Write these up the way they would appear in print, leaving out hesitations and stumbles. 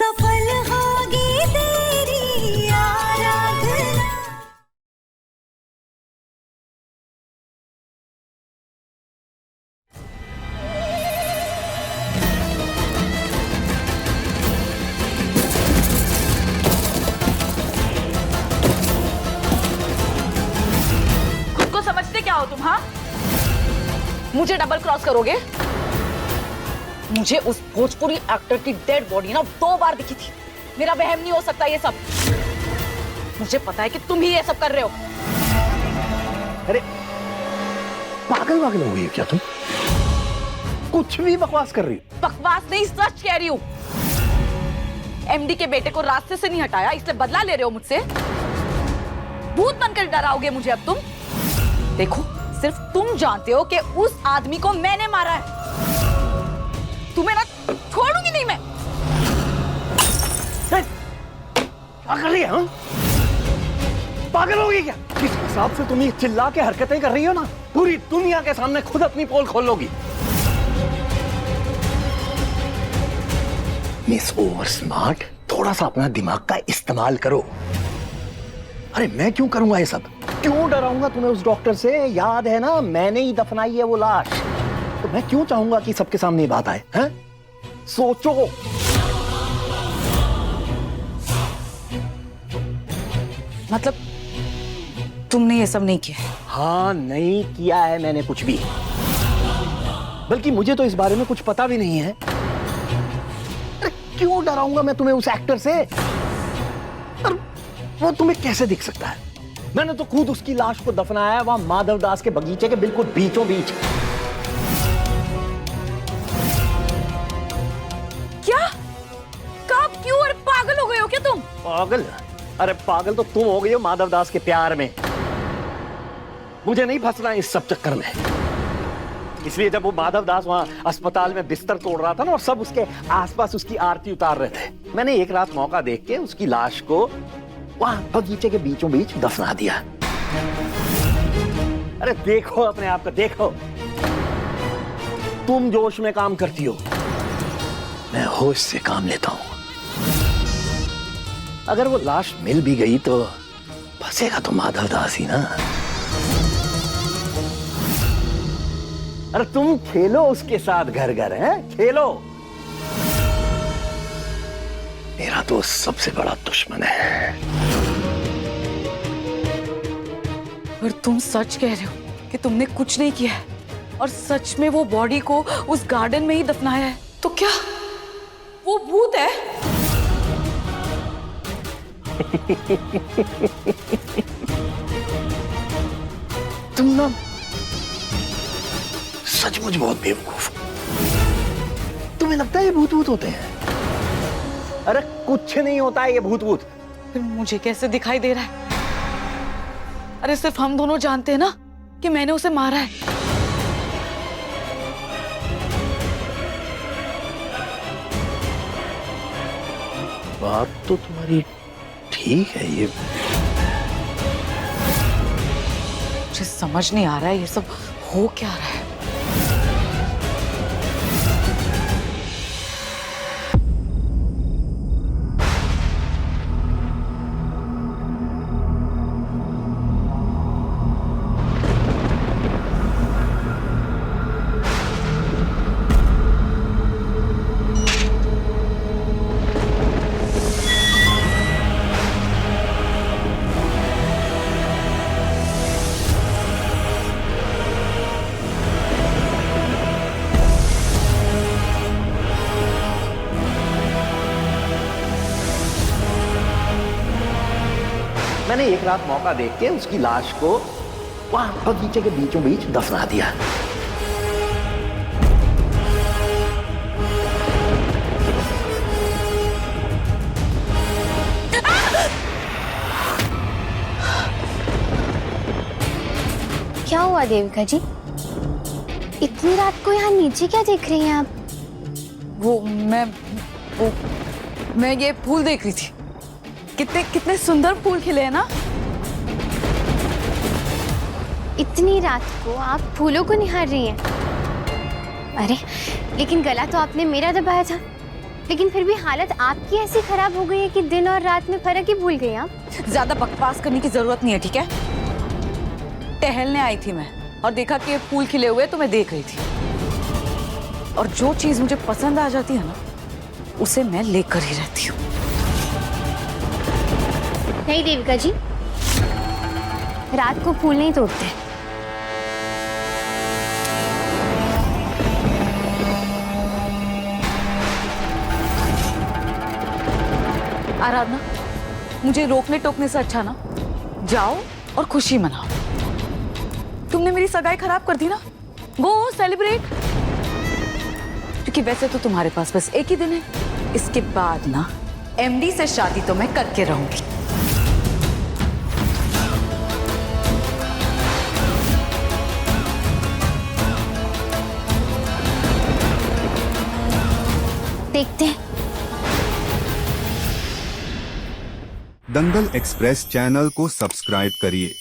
सफल होगी तेरी आराधना। खुद को समझते क्या हो तुम? हाँ, मुझे डबल क्रॉस करोगे? मुझे उस भोजपुरी एक्टर की डेड बॉडी ना 2 बार दिखी थी। मेरा वहम नहीं हो सकता ये सब। मुझे पता है कि तुम ही ये सब कर रहे हो। अरे पागल वागल हो गई क्या तुम? कुछ भी बकवास कर रही हो। बकवास नहीं, सच कह रही हूँ। एमडी के बेटे को रास्ते से नहीं हटाया, इसलिए बदला ले रहे हो मुझसे। भूत बनकर डराओगे मुझे अब तुम? देखो, सिर्फ तुम जानते हो कि उस आदमी को मैंने मारा है। तुम्हें ना छोड़ूंगी नहीं मैं। क्या कर रही है? हाँ? पागल हो गई क्या? किस हिसाब से तुम ये चिल्ला के हरकतें कर रही हो ना, पूरी दुनिया के सामने खुद अपनी पोल खोल लोगी। मिस ओवर स्मार्ट, थोड़ा सा अपना दिमाग का इस्तेमाल करो। अरे मैं क्यों करूंगा ये सब? क्यों डराऊंगा तुम्हें उस डॉक्टर से? याद है ना, मैंने ही दफनाई है वो लाश। तो मैं क्यों चाहूंगा कि सबके सामने ये बात आए? हैं? सोचो। मतलब तुमने ये सब नहीं किया? हाँ, नहीं किया है मैंने कुछ भी। बल्कि मुझे तो इस बारे में कुछ पता भी नहीं है। अरे क्यों डराऊंगा मैं तुम्हें उस एक्टर से? और वो तुम्हें कैसे दिख सकता है? मैंने तो खुद उसकी लाश को दफनाया है वहां माधव दास के बगीचे के बिल्कुल बीचों बीच। क्या? कब? क्यों? और पागल हो गए हो क्या तुम? पागल? अरे पागल तो तुम हो गई हो माधव दास के प्यार में। मुझे नहीं फंसना इस सब चक्कर में। इसलिए जब वो माधव दास वहां अस्पताल में बिस्तर तोड़ रहा था ना, और सब उसके आसपास उसकी आरती उतार रहे थे, मैंने एक रात मौका देख के उसकी लाश को वहां बगीचे के बीचों बीच दफना दिया। अरे देखो अपने आप को, देखो। तुम जोश में काम करती हो, मैं होश से काम लेता हूं। अगर वो लाश मिल भी गई तो फंसेगा तो माधव दास ही ना। अरे तुम खेलो उसके साथ घर घर, हैं? खेलो। मेरा तो सबसे बड़ा दुश्मन है। और तुम सच कह रहे हो कि तुमने कुछ नहीं किया है और सच में वो बॉडी को उस गार्डन में ही दफनाया है? तो क्या वो भूत है? तुम ना सचमुच बहुत बेवकूफ हो। तुम्हें लगता है ये भूत भूत होते हैं? अरे कुछ नहीं होता है ये भूत भूत। फिर मुझे कैसे दिखाई दे रहा है? अरे सिर्फ हम दोनों जानते हैं ना कि मैंने उसे मारा है। बात तो तुम्हारी ठीक है। ये मुझे समझ नहीं आ रहा है ये सब हो क्या रहा है। मैंने एक रात मौका देख के उसकी लाश को वहां बगीचे के बीचों बीच दफना दिया। क्या हुआ देविका जी? इतनी रात को यहाँ नीचे क्या देख रही हैं आप? मैं ये फूल देख रही थी। कितने कितने सुंदर फूल खिले हैं ना। इतनी रात को आप फूलों को निहार रही हैं? अरे लेकिन गला तो आपने मेरा दबाया था, लेकिन फिर भी हालत आपकी ऐसी खराब हो गई है कि दिन और रात में फर्क ही भूल गई आप। ज्यादा बकवास करने की जरूरत नहीं है, ठीक है? टहलने आई थी मैं और देखा कि ये फूल खिले हुए तो मैं देख रही थी, और जो चीज मुझे पसंद आ जाती है ना उसे मैं लेकर ही रहती हूँ। नहीं देविका जी, रात को फूल नहीं तोड़ते। आराधना, मुझे रोकने टोकने से अच्छा ना जाओ और खुशी मनाओ। तुमने मेरी सगाई खराब कर दी ना, गो सेलिब्रेट। क्योंकि वैसे तो तुम्हारे पास बस एक ही दिन है, इसके बाद ना एमडी से शादी तो मैं करके रहूंगी। देखते हैं। दंगल एक्सप्रेस चैनल को सब्सक्राइब करिए।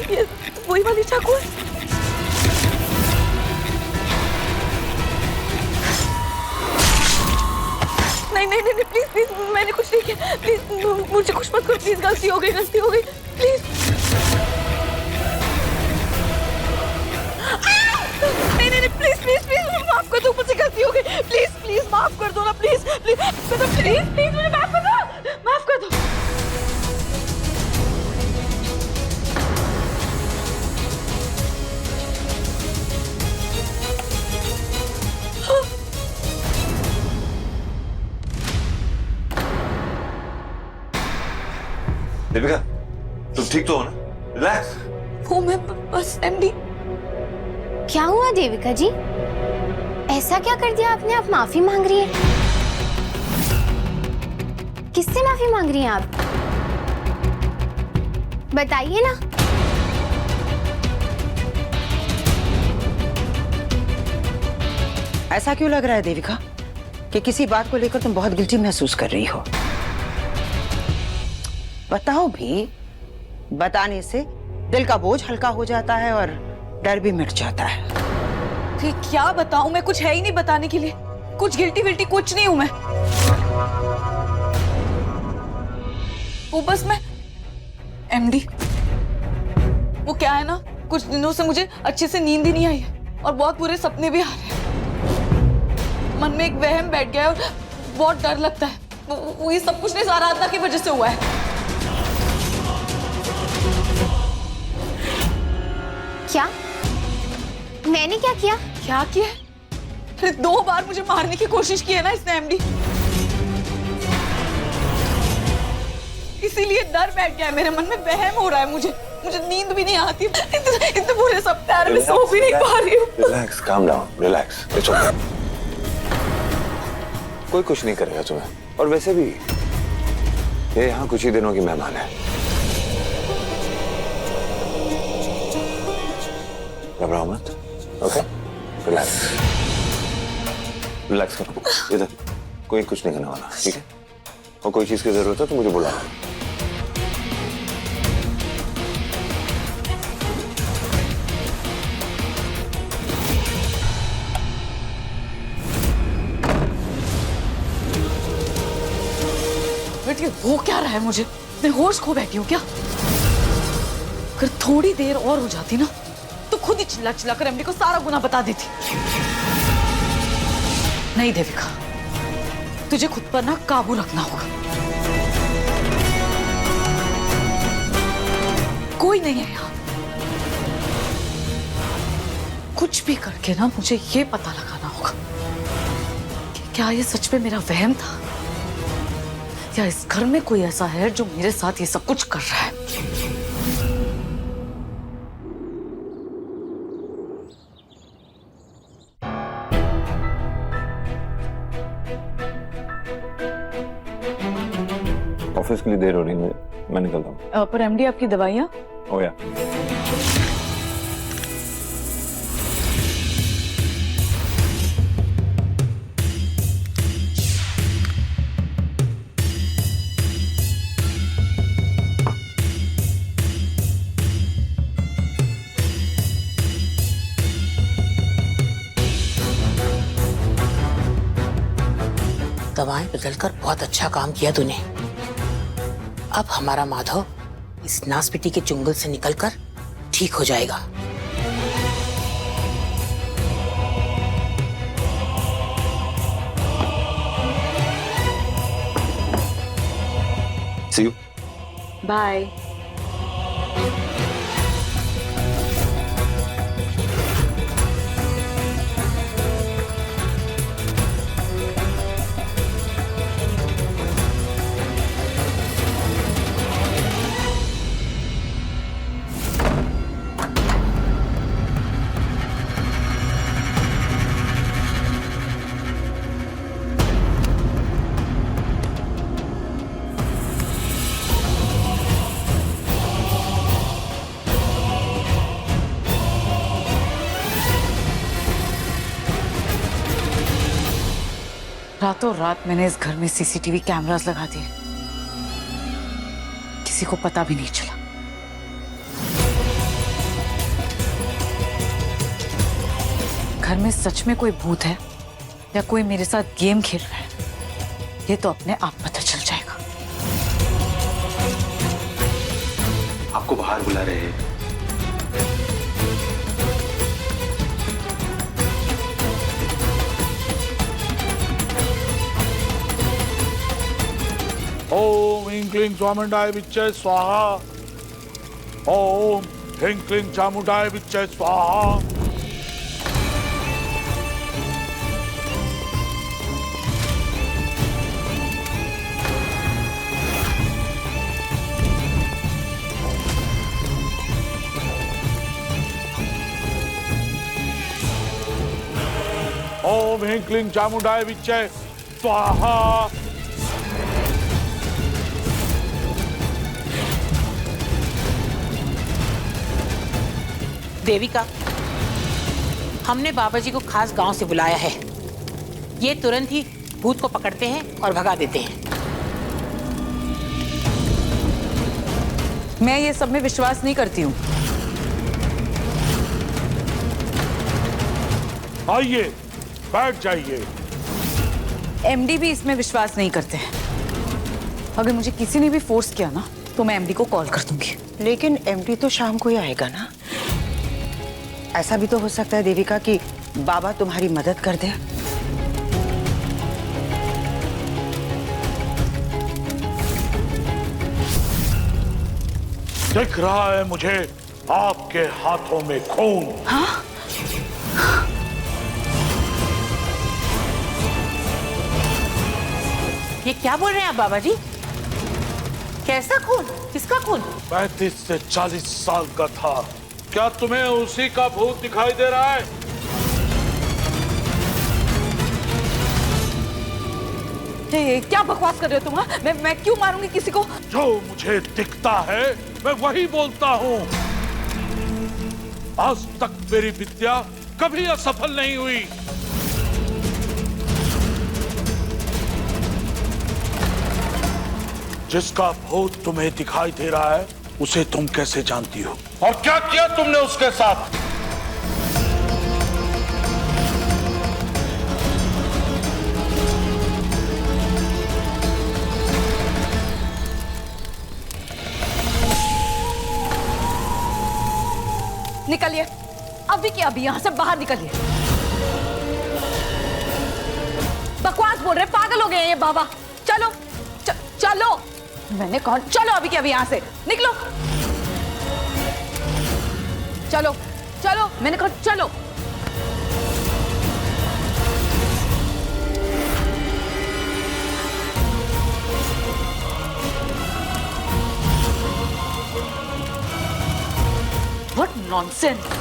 ये वही वाली चाकू है। नहीं नहीं नहीं प्लीज प्लीज, मैंने कुछ नहीं किया, प्लीज मुझे कुछ मत करो प्लीज। गलती हो गई प्लीज। नहीं नहीं प्लीज प्लीज प्लीज माफ कर दो, मुझसे गलती हो गई। प्लीज माफ कर दो ना, प्लीज प्लीज मुझे माफ कर दो। देविका, तुम ठीक तो हो ना? रिलैक्स। वो मैं बस एमडी। क्या हुआ देविका जी? ऐसा क्या कर दिया आपने? आप माफी मांग रही हैं? किससे माफी मांग रही हैं आप? बताइए ना। ऐसा क्यों लग रहा है देविका कि किसी बात को लेकर तुम बहुत गिल्टी महसूस कर रही हो? बताओ भी। बताने से दिल का बोझ हल्का हो जाता है और डर भी मिट जाता है। फिर क्या बताऊं मैं? कुछ है ही नहीं बताने के लिए। कुछ गिल्टी विल्टी कुछ नहीं हूं मैं। वो बस मैं एमडी, वो क्या है ना, कुछ दिनों से मुझे अच्छे से नींद ही नहीं आई है और बहुत बुरे सपने भी आ रहे हैं। मन में एक वहम बैठ गया है और बहुत डर लगता है। वो ये सब कुछ नहीं आराधना की वजह से हुआ है। क्या? मैंने क्या किया? क्या किया? अरे 2 बार मुझे मारने की कोशिश की है ना इसने एमडी। इसीलिए डर बैठ गया है मेरे मन में, वहम हो रहा है मुझे नींद भी नहीं आती। इतने बुरे सपने आ रहे, मैं सो भी नहीं पा रही हूँ। Relax, calm down, relax. It's okay. कोई कुछ नहीं करेगा तुम्हें। और वैसे भी ये यहाँ कुछ ही दिनों की मेहमान है। घबराओ मत, ओके, रिलैक्स रिलैक्स करो। इधर कोई कुछ नहीं करने वाला, ठीक है? और कोई चीज की जरूरत है तो मुझे बुला। बेटी हो क्या रहा है मुझे? मैं होश खो बैठी हूँ क्या? अगर थोड़ी देर और हो जाती ना तो खुद ही चिल्ला चिल्ला कर एमडी को सारा गुना बता देती। नहीं देविका, तुझे खुद पर ना काबू रखना होगा। कोई नहीं है यहाँ। कुछ भी करके ना मुझे ये पता लगाना होगा कि क्या ये सच में मेरा वहम था या इस घर में कोई ऐसा है जो मेरे साथ ये सब कुछ कर रहा है। ऑफिस के लिए देर हो रही है, मैं निकलता हूँ। पर एमडी आपकी दवाइयाँ? ओ या दवाएं बदलकर बहुत अच्छा काम किया तूने। अब हमारा माधव इस नासपिटी के चुंगल से निकलकर ठीक हो जाएगा। सी यू। बाय। रातों रात मैंने इस घर में सीसीटीवी कैमरास लगा दिए, किसी को पता भी नहीं चला। घर में सच में कोई भूत है या कोई मेरे साथ गेम खेल रहा है, ये तो अपने आप पता चल जाएगा। आपको बाहर बुला रहे हैं। ओम ह्रीं क्लीं चामुंडाय विच्चे स्वाहा। ओम ह्रीं क्लीं चामुंडाय विच्चे स्वाहा। ओम ह्रीं क्लीं चामुंडाय विच्चे स्वाहा। देविका, हमने बाबा जी को खास गांव से बुलाया है। ये तुरंत ही भूत को पकड़ते हैं और भगा देते हैं। मैं ये सब में विश्वास नहीं करती हूँ। आइए, बैठ जाइए। एमडी भी इसमें विश्वास नहीं करते हैं। अगर मुझे किसी ने भी फोर्स किया ना तो मैं एमडी को कॉल कर दूंगी। लेकिन एमडी तो शाम को ही आएगा ना। ऐसा भी तो हो सकता है देविका कि बाबा तुम्हारी मदद कर दे। दिख रहा है मुझे आपके हाथों में खून। हाँ? ये क्या बोल रहे हैं आप बाबा जी? कैसा खून? किसका खून? 35 से 40 साल का था। क्या तुम्हें उसी का भूत दिखाई दे रहा है? ये क्या बकवास कर रहे हो तुम? हाँ? मैं क्यों मारूंगी किसी को? जो मुझे दिखता है मैं वही बोलता हूँ। आज तक मेरी विद्या कभी असफल नहीं हुई। जिसका भूत तुम्हें दिखाई दे रहा है उसे तुम कैसे जानती हो और क्या किया तुमने उसके साथ? निकलिए अभी के अभी यहां से बाहर निकलिए। बकवास बोल रहे, पागल हो गए हैं ये बाबा। चलो चलो, मैंने कहा चलो अभी के अभी यहां से निकलो। चलो चलो, मैंने कहा चलो। What nonsense!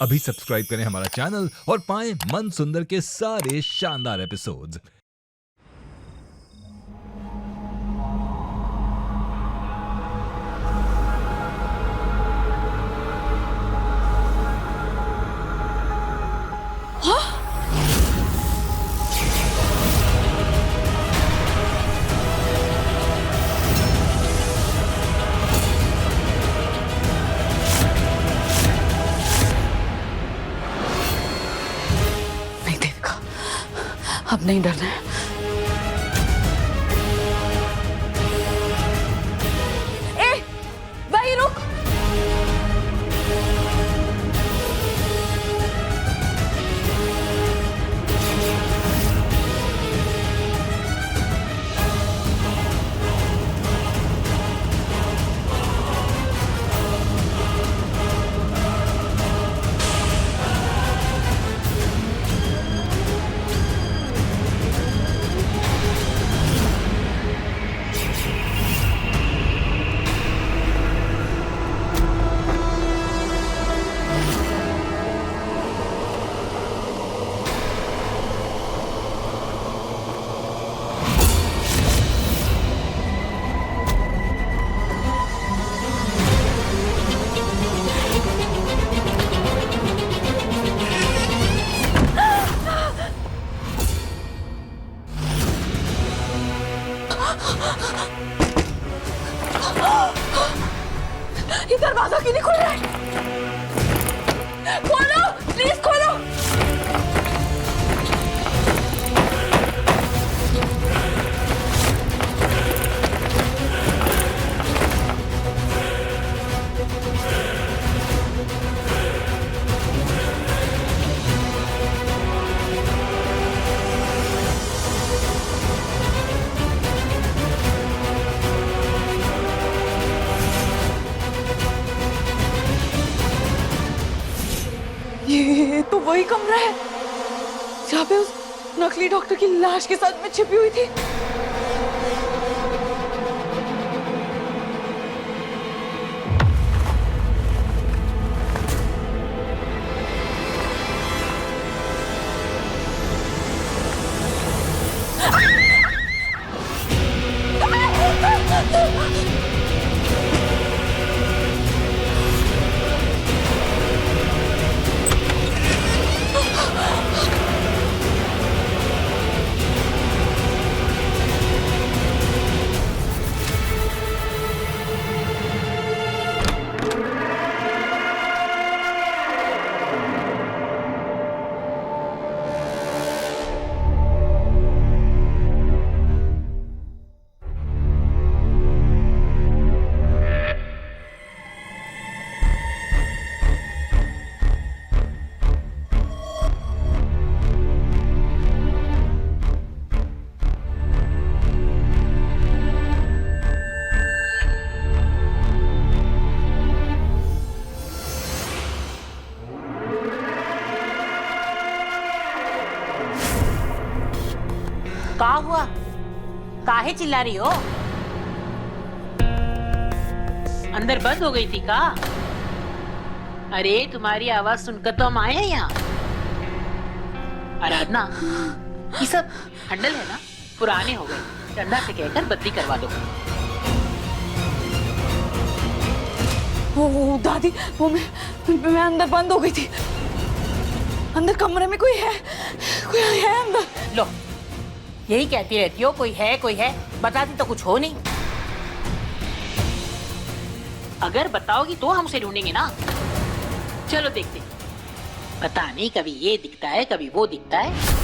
अभी सब्सक्राइब करें हमारा चैनल और पाएं मन सुंदर के सारे शानदार एपिसोड्स। अब नहीं डरना है। ए, वहीं रुक। ये दरवाजा क्यों नहीं खुल रहा है? खोलो, प्लीज खोलो। ये तो वही कमरा है जहाँ पे उस नकली डॉक्टर की लाश के साथ में छिपी हुई थी। का हुआ? काहे चिल्ला रही हो? अंदर बंद हो गई थी का? अरे तुम्हारी आवाज सुनकर तो हम आए हैं यहाँ। आराधना, ये सब हंडल है ना? पुराने हो गए, चंदा से कहकर बदली करवा दो। वो दादी, वो मैं अंदर बंद हो गई थी। अंदर कमरे में कोई है अंदर। लो, यही कहती रहती हो कोई है, बताती तो कुछ हो नहीं। अगर बताओगी तो हम उसे ढूंढेंगे ना। चलो देखते, पता नहीं कभी ये दिखता है कभी वो दिखता है।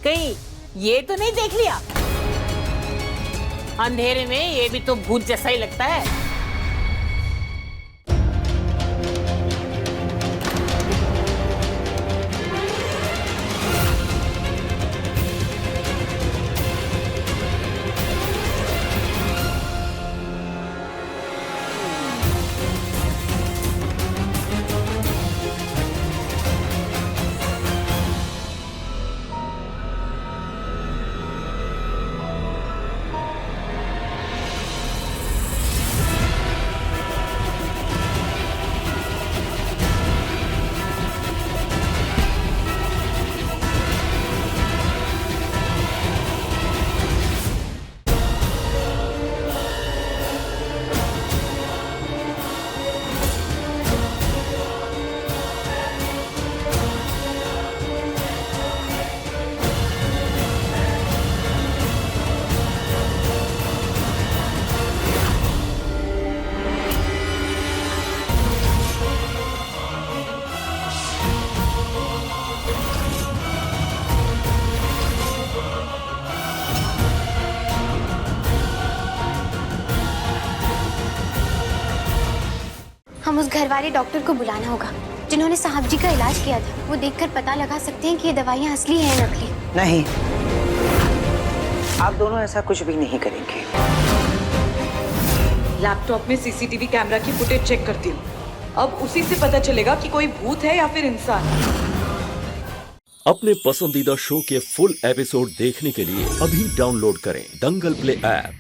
कहीं ये तो नहीं देख लिया? अंधेरे में ये भी तो भूत जैसा ही लगता है। हम उस घर वाले डॉक्टर को बुलाना होगा जिन्होंने साहब जी का इलाज किया था। वो देखकर पता लगा सकते हैं कि ये दवाइयाँ असली हैं या नकली। नहीं, आप दोनों ऐसा कुछ भी नहीं करेंगे। लैपटॉप में सीसीटीवी कैमरा की फुटेज चेक करती हूँ। अब उसी से पता चलेगा कि कोई भूत है या फिर इंसान। अपने पसंदीदा शो के फुल एपिसोड देखने के लिए अभी डाउनलोड करें दंगल प्ले ऐप।